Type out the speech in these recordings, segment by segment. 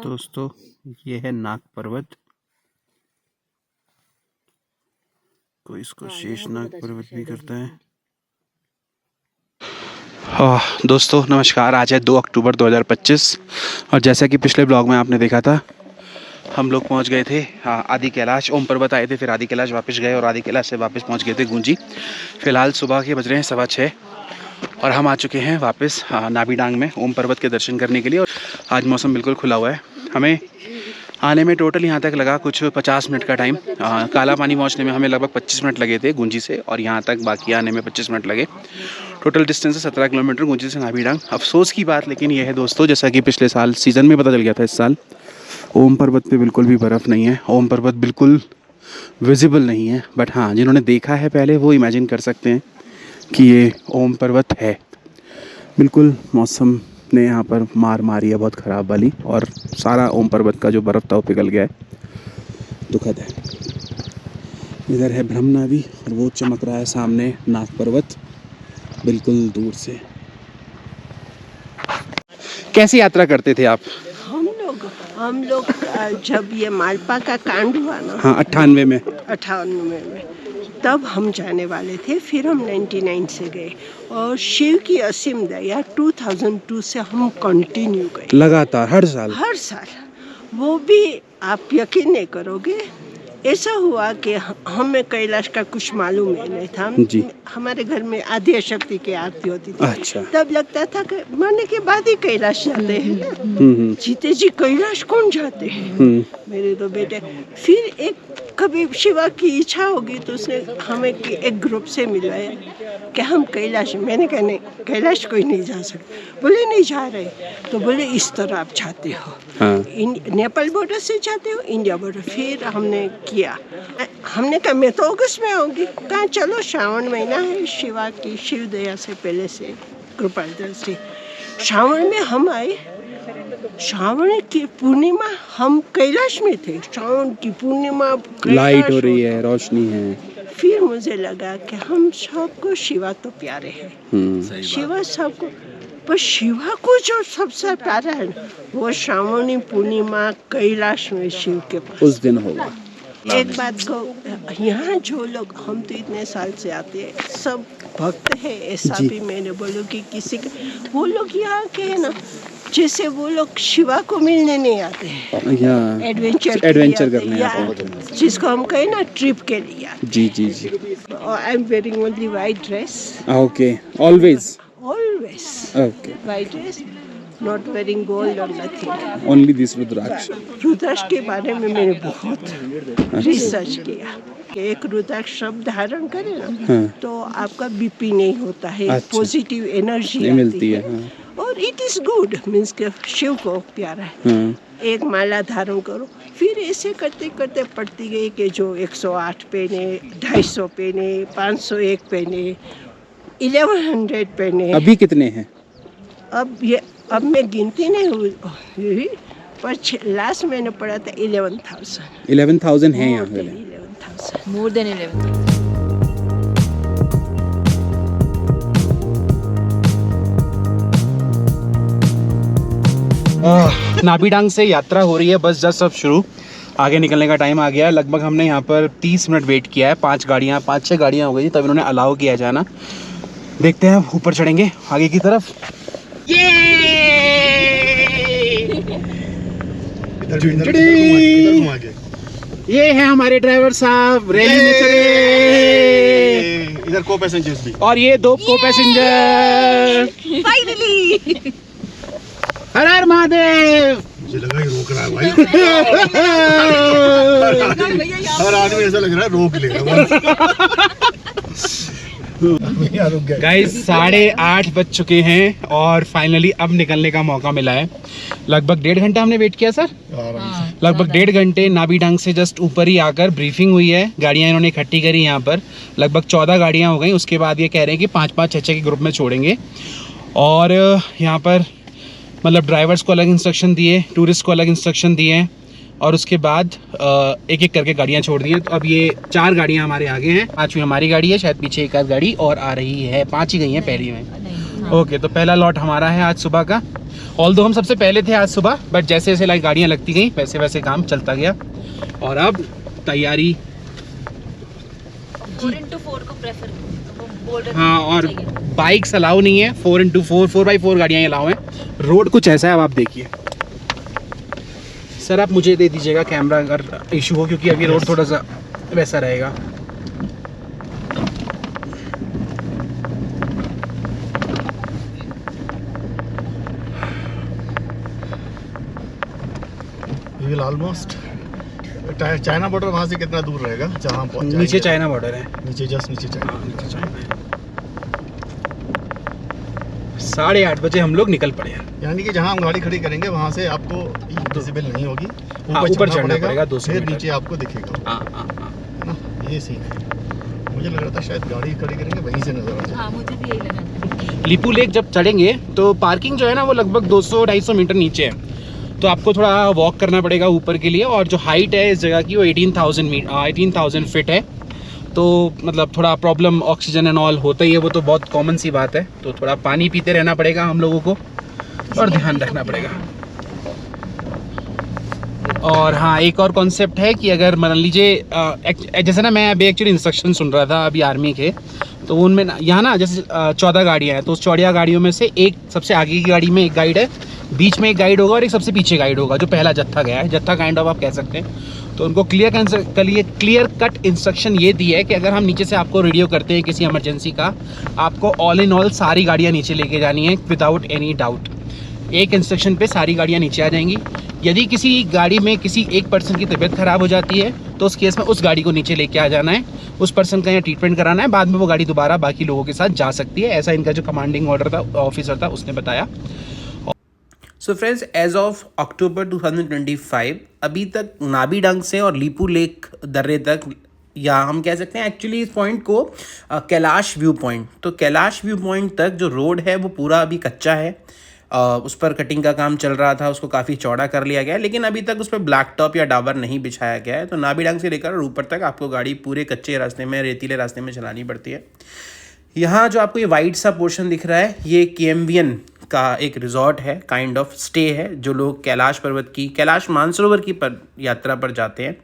दोस्तों ये है नाग पर्वत, कोई इसको शेषनाग पर्वत भी करता है। दोस्तों नमस्कार, आज है 2 अक्टूबर 2025 और जैसा कि पिछले ब्लॉग में आपने देखा था हम लोग पहुंच गए थे आदि कैलाश। ओम पर्वत आए थे, फिर आदि कैलाश वापस गए और आदि कैलाश से वापस पहुंच गए थे गुंजी। फिलहाल सुबह के बज रहे हैं 6:15 और हम आ चुके हैं वापस नाभी डांग में ओम पर्वत के दर्शन करने के लिए। और आज मौसम बिल्कुल खुला हुआ है। हमें आने में टोटल यहाँ तक लगा कुछ 50 मिनट का टाइम। काला पानी पहुँचने में हमें लगभग 25 मिनट लगे थे गुंजी से, और यहाँ तक बाकी आने में 25 मिनट लगे। टोटल डिस्टेंस है 17 किलोमीटर गुंजी से नाभी डांग। अफसोस की बात लेकिन यह है दोस्तों, जैसा कि पिछले साल सीज़न में पता चल गया था, इस साल ओम पर्वत पे बिल्कुल भी बर्फ़ नहीं है। ओम पर्वत बिल्कुल विजिबल नहीं है। बट हाँ, जिन्होंने देखा है पहले वो इमेजिन कर सकते हैं कि ये ओम पर्वत है। बिल्कुल मौसम ने यहाँ पर मार मारी है बहुत ख़राब वाली, और सारा ओम पर्वत का जो बर्फ़ था वो पिघल गया है। दुखद है। इधर है ब्रह्मनाभी और वो चमक रहा है सामने नाग पर्वत बिल्कुल दूर से। कैसी यात्रा करते थे आप? हम लोग जब ये मालपा का कांड हुआ ना, हाँ 98 में, तब हम जाने वाले थे। फिर हम 99 से गए और शिव की असीम दया 2002 से हम कंटिन्यू गए लगातार हर साल। वो भी आप यकीन नहीं करोगे, ऐसा हुआ कि हमें कैलाश का कुछ मालूम नहीं था जी। हमारे घर में आद्य शक्ति की आरती होती थी। अच्छा। तब लगता था कि मरने के बाद ही कैलाश जाते हैं। जीते जी कैलाश कौन जाते हैं? मेरे तो बेटे। फिर एक कभी शिवा की इच्छा होगी तो उसने हमें एक ग्रुप से मिलाया कि हम कैलाश। मैंने कहा नहीं, कैलाश कोई नहीं जा सकता। बोले नहीं जा रहे, तो बोले इस तरह आप जाते हो। हाँ। नेपाल बॉर्डर से जाते हो, इंडिया बॉर्डर। फिर हमने किया, हमने कहा मैं तो अगस्त में आऊँगी। कहा चलो श्रावण महीना है, शिवा की शिव दया से पहले से कृपा से श्रावण में हम आए। श्रावण की पूर्णिमा हम कैलाश में थे। श्रावण की पूर्णिमा लाइट हो रही है, रोशनी है। फिर मुझे लगा कि हम सबको शिवा तो प्यारे हैं, शिवा सबको, पर शिवा को जो सबसे प्यारा है वो श्रावणी पूर्णिमा कैलाश में शिव के पास उस दिन होगा। एक बात को, यहाँ जो लोग, हम तो इतने साल से आते हैं, सब भक्त है, ऐसा भी मैंने बोलो कि किसी के, वो लोग यहाँ के है ना, जैसे वो लोग शिवा को मिलने नहीं आते हैं, एडवेंचर करने आते हैं, जिसको हम कहें ना ट्रिप के लिए आते। जी जी जी। I am wearing only white dress. Okay, always okay, white dress, not wearing gold और nothing, only this rudraksha. Rudraksha के बारे में मैंने बहुत रिसर्च किया कि एक रुद्राक्ष शब्द धारण करे ना, तो आपका बीपी नहीं होता है, पॉजिटिव एनर्जी मिलती है। और इट इज गुड, मीन्स के शिव को प्यारा है। एक माला धारण करो। फिर ऐसे करते करते पढ़ती गई कि जो 108 पहने, 250 पहने, 501 पहने, 1100 पहने। अभी कितने हैं? अब मैं गिनती नहीं हुई, पर लास्ट मैंने पढ़ा था 11,000 है यहाँ पे। 11,000, मोर देन 11,000। नाभी डांग से यात्रा हो रही है, बस जस्ट अब शुरू। आगे निकलने का टाइम आ गया है। लगभग हमने यहाँ पर 30 मिनट वेट किया है। 5-6 गाड़ियाँ हो गई तब इन्होंने अलाउ किया जाना। देखते हैं, ऊपर चढ़ेंगे आगे की तरफ। ये है हमारे ड्राइवर साहब, रैली में चले। इधर को पैसेंजर्स भी, और ये 2 को पैसेंजर। फाइनली हर हर महादेव। मुझे लगा कि रोक रहा है भाई। हर आदमी ऐसा लग रहा है रोक लेगा। गाइस 8:30 बज चुके हैं और फाइनली अब निकलने का मौका मिला है। लगभग 1.5 घंटा हमने वेट किया सर। लगभग 1.5 घंटे नाभी डांग से जस्ट ऊपर ही आकर ब्रीफिंग हुई है। गाड़ियां इन्होंने इकट्ठी करी यहाँ पर। लगभग 14 गाड़ियां हो गई। उसके बाद ये कह रहे हैं कि 5-5, 6-6 के ग्रुप में छोड़ेंगे। और यहाँ पर मतलब ड्राइवर्स को अलग इंस्ट्रक्शन दिए, टूरिस्ट को अलग इंस्ट्रक्शन दिए हैं, और उसके बाद एक एक करके गाड़ियाँ छोड़ दी हैं। तो अब ये 4 गाड़ियाँ हमारे आगे हैं, 5वीं हमारी गाड़ी है, शायद पीछे एक आध गाड़ी और आ रही है। 5 ही गई हैं पहली में। ओके, तो पहला लॉट हमारा है आज सुबह का। ऑल्दो हम सबसे पहले थे आज सुबह, बट जैसे जैसे लाइक गाड़ियाँ लगती गई वैसे वैसे काम चलता गया। और अब तैयारी 4x4 को प्रेफर बोल रहे थे। हाँ, और चाहिए। बाइक्स अलाउ नहीं है, 4x4 4x4 गाड़ियाँ अलाउ हैं। रोड कुछ ऐसा है, अब आप देखिए। सर आप मुझे दे दीजिएगा कैमरा अगर इशू हो, क्योंकि अभी रोड थोड़ा सा वैसा रहेगा। ये विल ऑलमोस्ट चाइना बॉर्डर वहाँ से कितना दूर रहेगा जहाँ हम पहुँच नीचे चाइना बॉर्डर है। नीचे जस्ट नीचे चाइना। हाँ, नीचे चाइना है। 8:30 बजे हम लोग निकल पड़े हैं। यानी कि जहाँ हम गाड़ी खड़ी करेंगे वहाँ से आपको विजिबल नहीं होगी, हाँ, ऊपर चढ़ना पड़ेगा 200 फिर मीटर। नीचे आपको दिखेगा। हाँ हाँ हाँ। है ना, ये सीन है। मुझे लग रहा था शायद गाड़ी खड़ी करेंगे वहीं से नजर आ जाए। हाँ मुझे भी यही लगा। लिपू लेक जब चढ़ेंगे तो पार्किंग जो है ना वो लगभग 200-250 मीटर नीचे है, तो आपको थोड़ा वॉक करना पड़ेगा ऊपर के लिए। और जो हाइट है इस जगह की वो 18,000 फीट है, तो मतलब थोड़ा प्रॉब्लम ऑक्सीजन एंड ऑल होता ही है, वो तो बहुत कॉमन सी बात है। तो थोड़ा पानी पीते रहना पड़ेगा हम लोगों को और ध्यान रखना पड़ेगा। और हाँ, एक और कॉन्सेप्ट है कि अगर मान लीजिए जैसे ना मैं अभी एक्चुअली इंस्ट्रक्शन सुन रहा था अभी आर्मी के, तो उनमें यहाँ ना जैसे 14 गाड़ियाँ हैं, तो उस 14 गाड़ियों में से एक सबसे आगे की गाड़ी में एक गाइड है, बीच में एक गाइड होगा और एक सबसे पीछे गाइड होगा, जो पहला जत्था गया है, जत्था काइंड ऑफ आप कह सकते हैं। तो उनको क्लियर कट इंस्ट्रक्शन ये दी है कि अगर हम नीचे से आपको रेडियो करते हैं किसी इमरजेंसी का, आपको ऑल इन ऑल सारी गाड़ियाँ नीचे लेके जानी है विदाउट एनी डाउट। एक इंस्ट्रक्शन पे सारी गाड़ियाँ नीचे आ जाएंगी। यदि किसी गाड़ी में किसी एक पर्सन की तबीयत ख़राब हो जाती है तो उस केस में उस गाड़ी को नीचे लेके आ जाना है, उस पर्सन का यहाँ ट्रीटमेंट कराना है, बाद में वो गाड़ी दोबारा बाकी लोगों के साथ जा सकती है। ऐसा इनका जो कमांडिंग ऑर्डर था, ऑफिसर था, उसने बताया। So friends, as of October 2025 अभी तक नाबी डंग से और लिपू लेक दर्रे तक, या हम कह सकते हैं एक्चुअली इस पॉइंट को कैलाश व्यू पॉइंट, तो कैलाश व्यू पॉइंट तक जो रोड है वो पूरा अभी कच्चा है। उस पर कटिंग का काम चल रहा था, उसको काफ़ी चौड़ा कर लिया गया है, लेकिन अभी तक उस पर ब्लैक टॉप या डाबर नहीं बिछाया गया है। तो नाबी डंग से लेकर ऊपर तक आपको गाड़ी पूरे कच्चे रास्ते में, रेतीले रास्ते में चलानी पड़ती है। यहाँ जो आपको ये वाइट सा पोर्शन दिख रहा है, ये केएमवीएन का एक रिजॉर्ट है, काइंड ऑफ स्टे है, जो लोग कैलाश पर्वत की, कैलाश मानसरोवर की यात्रा पर जाते हैं।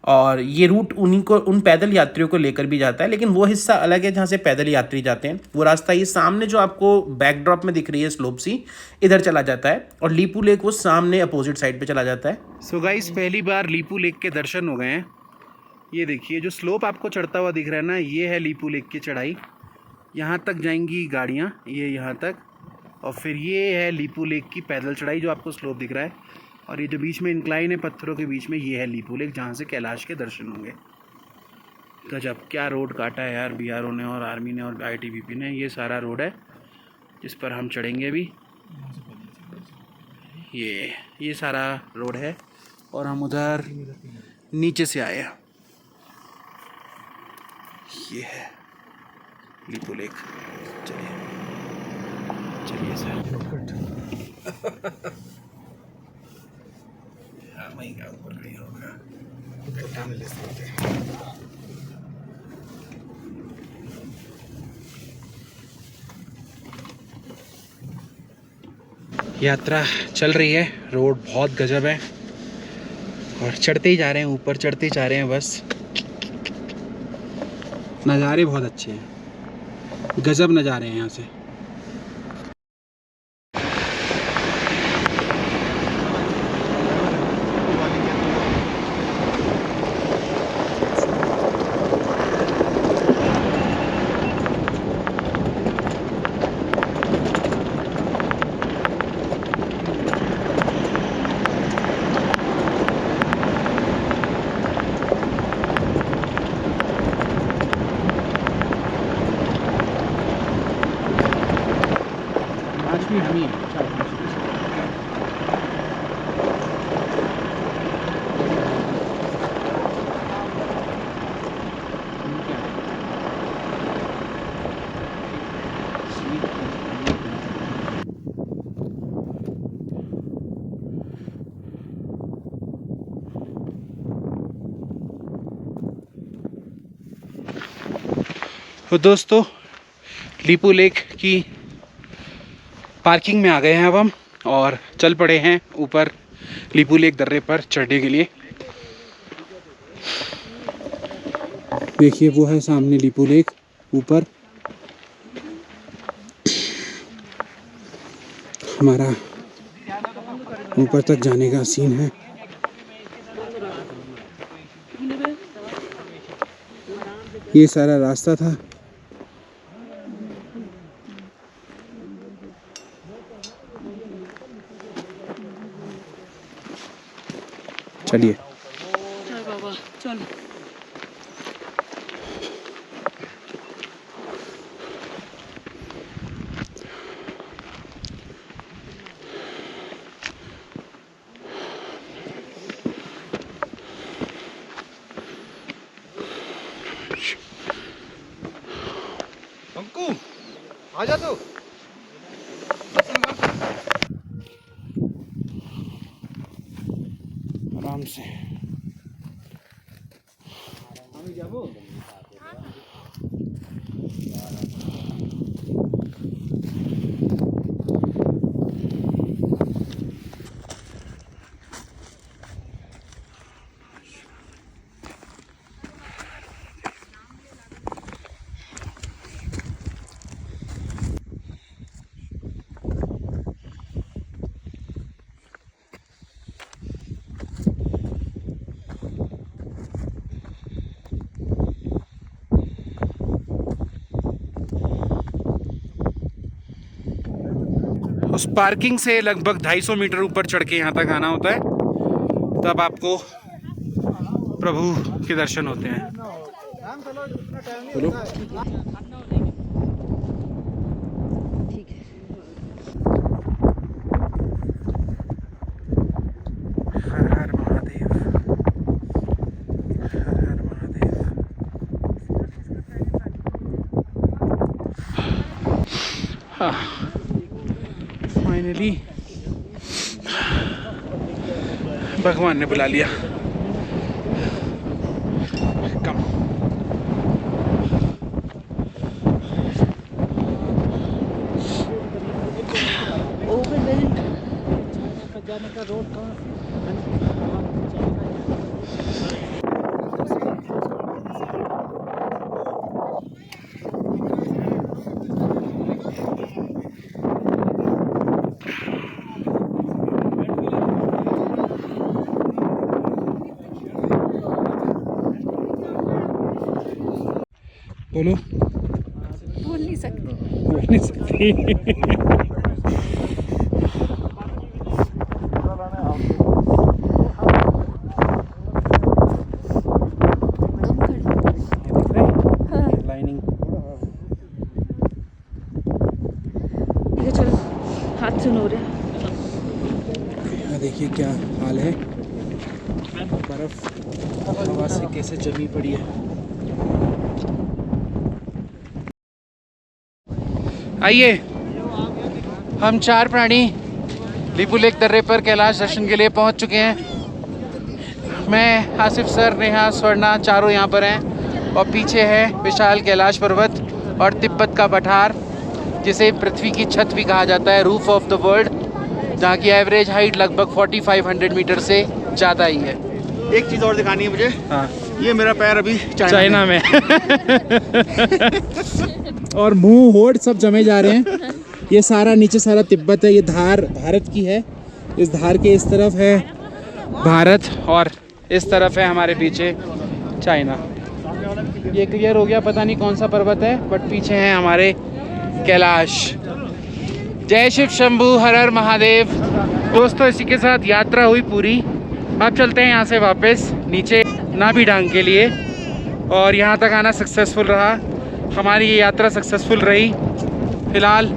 और ये रूट उन पैदल यात्रियों को लेकर भी जाता है, लेकिन वो हिस्सा अलग है जहाँ से पैदल यात्री जाते हैं। वो रास्ता ये सामने जो आपको बैकड्रॉप में दिख रही है स्लोप सी, इधर चला जाता है, और लिपू लेक वो सामने अपोजिट साइड पे चला जाता है। सो गाइस, पहली बार लिपू लेक के दर्शन हो गए हैं। ये देखिए जो स्लोप आपको चढ़ता हुआ दिख रहा है ना, ये है लिपू लेक की चढ़ाई। यहाँ तक जाएंगी गाड़ियाँ, ये यहाँ तक, और फिर ये है लिपू लेक की पैदल चढ़ाई जो आपको स्लोप दिख रहा है। और ये जो बीच में इंक्लाइन है पत्थरों के बीच में, ये है लिपू लेक, जहाँ से कैलाश के दर्शन होंगे। गजब क्या रोड काटा है यार बीआरओ ने और आर्मी ने और आईटीबीपी ने। ये सारा रोड है जिस पर हम चढ़ेंगे अभी। ये सारा रोड है और हम उधर नीचे से आए हैं। ये है लिपू लेक। चलिए सर। वहीं का ऊपर नहीं होगा। यात्रा चल रही है, रोड बहुत गजब है और चढ़ते ही जा रहे हैं, ऊपर चढ़ते ही जा रहे हैं। बस नज़ारे बहुत अच्छे हैं, गजब नज़ारे हैं यहाँ से। तो दोस्तों लिपू लेक की पार्किंग में आ गए हैं अब हम, और चल पड़े हैं ऊपर लिपू लेक दर्रे पर चढ़ने के लिए। देखिए वो है सामने लिपू लेक ऊपर। हमारा ऊपर तक जाने का सीन है। ये सारा रास्ता था। चलिए चल बाबा चल। अंकु आजा तो। आराम से। उस पार्किंग से लगभग 250 मीटर ऊपर चढ़ के यहाँ तक आना होता है, तब आपको प्रभु के दर्शन होते हैं। हर हर महादेव, हर हर महादेव। फाइनली भगवान ने बुला लिया। कम जाने का रोड कहाँ? बोलो। बोल नहीं सकती। बोल नहीं सकती। लाइनिंग। चलो हाथ सुनो रहे। देखिए क्या हाल है, बर्फ हवा से कैसे जमी पड़ी है। आइए, हम 4 प्राणी लिपू लेक दर्रे पर कैलाश दर्शन के लिए पहुंच चुके हैं। मैं, आसिफ सर, नेहा, स्वर्णा, चारों यहाँ पर हैं और पीछे है विशाल कैलाश पर्वत और तिब्बत का पठार, जिसे पृथ्वी की छत भी कहा जाता है, रूफ ऑफ द वर्ल्ड, जहाँ की एवरेज हाइट लगभग 4500 मीटर से ज़्यादा ही है। एक चीज़ और दिखानी है मुझे। हाँ, ये मेरा पैर अभी चाइना में और मुंह होठ सब जमे जा रहे हैं। ये सारा नीचे सारा तिब्बत है। ये धार भारत की है। इस धार के इस तरफ है भारत और इस तरफ है हमारे पीछे चाइना। ये क्लियर हो गया, पता नहीं कौन सा पर्वत है, बट पीछे हैं हमारे कैलाश। जय शिव शंभू, हर हर महादेव। दोस्तों, इसी के साथ यात्रा हुई पूरी। अब चलते हैं यहाँ से वापस नीचे नाभी डांग के लिए, और यहाँ तक आना सक्सेसफुल रहा। हमारी ये यात्रा सक्सेसफुल रही। फिलहाल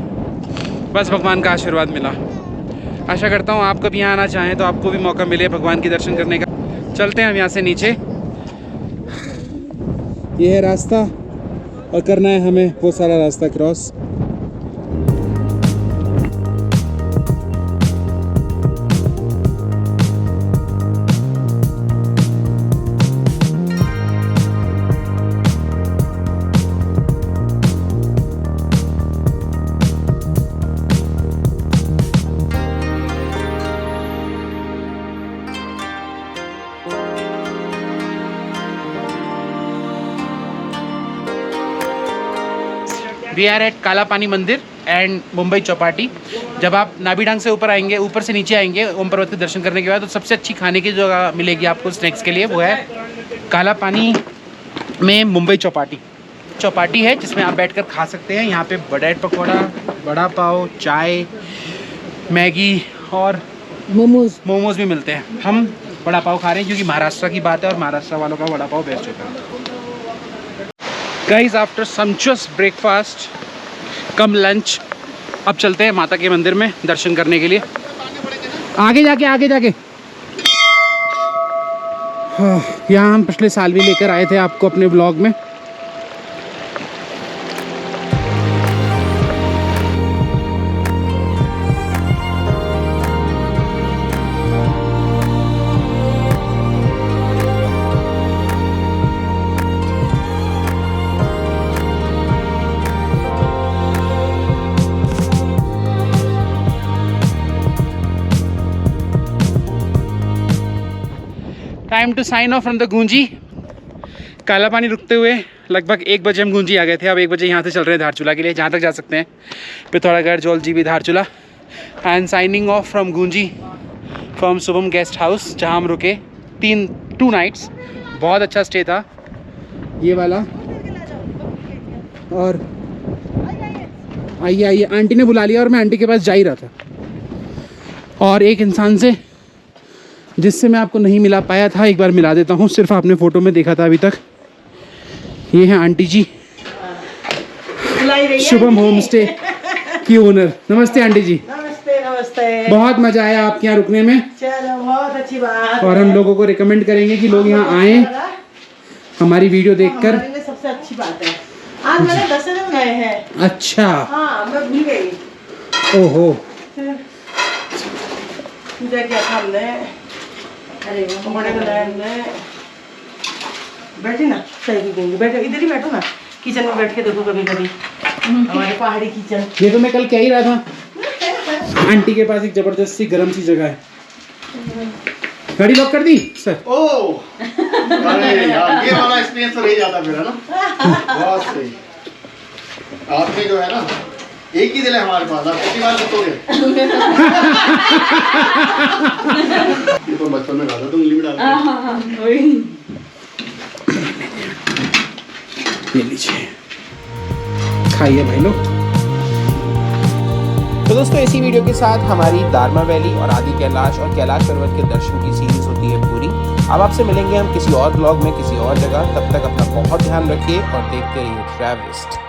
बस भगवान का आशीर्वाद मिला। आशा करता हूँ आप कभी यहाँ आना चाहें तो आपको भी मौका मिले भगवान के दर्शन करने का। चलते हैं हम यहाँ से नीचे। ये है रास्ता और करना है हमें वो सारा रास्ता क्रॉस। वी आर एट काला पानी मंदिर एंड मुंबई चौपाटी। जब आप नाभीढांग से ऊपर आएंगे, ऊपर से नीचे आएंगे ओम पर्वत के दर्शन करने के बाद, तो सबसे अच्छी खाने की जगह मिलेगी आपको स्नैक्स के लिए, वो है काला पानी में मुंबई चौपाटी है, जिसमें आप बैठकर खा सकते हैं। यहाँ पे ब्रेड पकौड़ा, बड़ा पाव, चाय, मैगी और मोमोज भी मिलते हैं। हम बड़ा पाव खा रहे हैं क्योंकि महाराष्ट्र की बात है और महाराष्ट्र वालों का बड़ा पाव बेस्ट होता है। गाइस, आफ्टर सम्चुअस ब्रेकफास्ट कम लंच, अब चलते हैं माता के मंदिर में दर्शन करने के लिए। आगे जाके यहाँ हम पिछले साल भी लेकर आए थे आपको अपने ब्लॉग में। Time to sign off from the Gunji. Kala Pani रुकते हुए लगभग 1 बजे हम गूंजी आ गए थे। अब 1 बजे यहाँ से चल रहे हैं धारचूला के लिए, जहाँ तक जा सकते हैं, Pithoragarh, Jauljibi, Dharchula. And signing off from Gunji from Shubham guest house, जहाँ हम रुके 2 नाइट्स। बहुत अच्छा स्टे था ये वाला। और आइए आंटी ने बुला लिया और मैं आंटी के पास जा ही रहा था। और एक इंसान से जिससे मैं आपको नहीं मिला पाया था, एक बार मिला देता हूँ, सिर्फ आपने फ़ोटो में देखा था अभी तक। ये है आंटी जी, शुभम होम स्टे की ओनर। नमस्ते आंटी जी। नमस्ते। बहुत मज़ा आया आपके यहाँ रुकने में। चलो, बहुत अच्छी बात। और हम लोगों को रिकमेंड करेंगे कि लोग यहाँ आएँ हमारी वीडियो देखकर। हमारे लिए सबसे अच्छी बात है। आज मैंने दशहरा गए हैं। अच्छा। हाँ, मैं भूल गई। ओहो। पूजा किया था हमने। अरे पकौड़े बनाए हमने। बैठे ना, सही देंगे। बैठो, इधर ही बैठो ना, किचन में बैठ के देखो कभी कभी हमारे पहाड़ी किचन। ये तो मैं कल कह ही रहा था, आंटी के पास एक जबरदस्त सी गर्म सी जगह है। गाड़ी लॉक कर दी सर? ओह, अरे यार, ये वाला एक्सपीरियंस तो रह जाता फिर, है ना। बहुत सही। आपने जो है ना, एक ही दिल है हमारे पास, आप कितनी बार बताओगे? ये तो बचपन में खाता, तुम उंगली में डाल। ये लीजिए, खाइए भाई लोग। तो दोस्तों, इसी वीडियो के साथ हमारी दारमा वैली और आदि कैलाश और कैलाश पर्वत के दर्शन की सीरीज होती है पूरी। अब आपसे मिलेंगे हम किसी और ब्लॉग में, किसी और जगह। तब तक अपना बहुत ध्यान रखिए और देखते रहिए ट्रैवलिस्ट।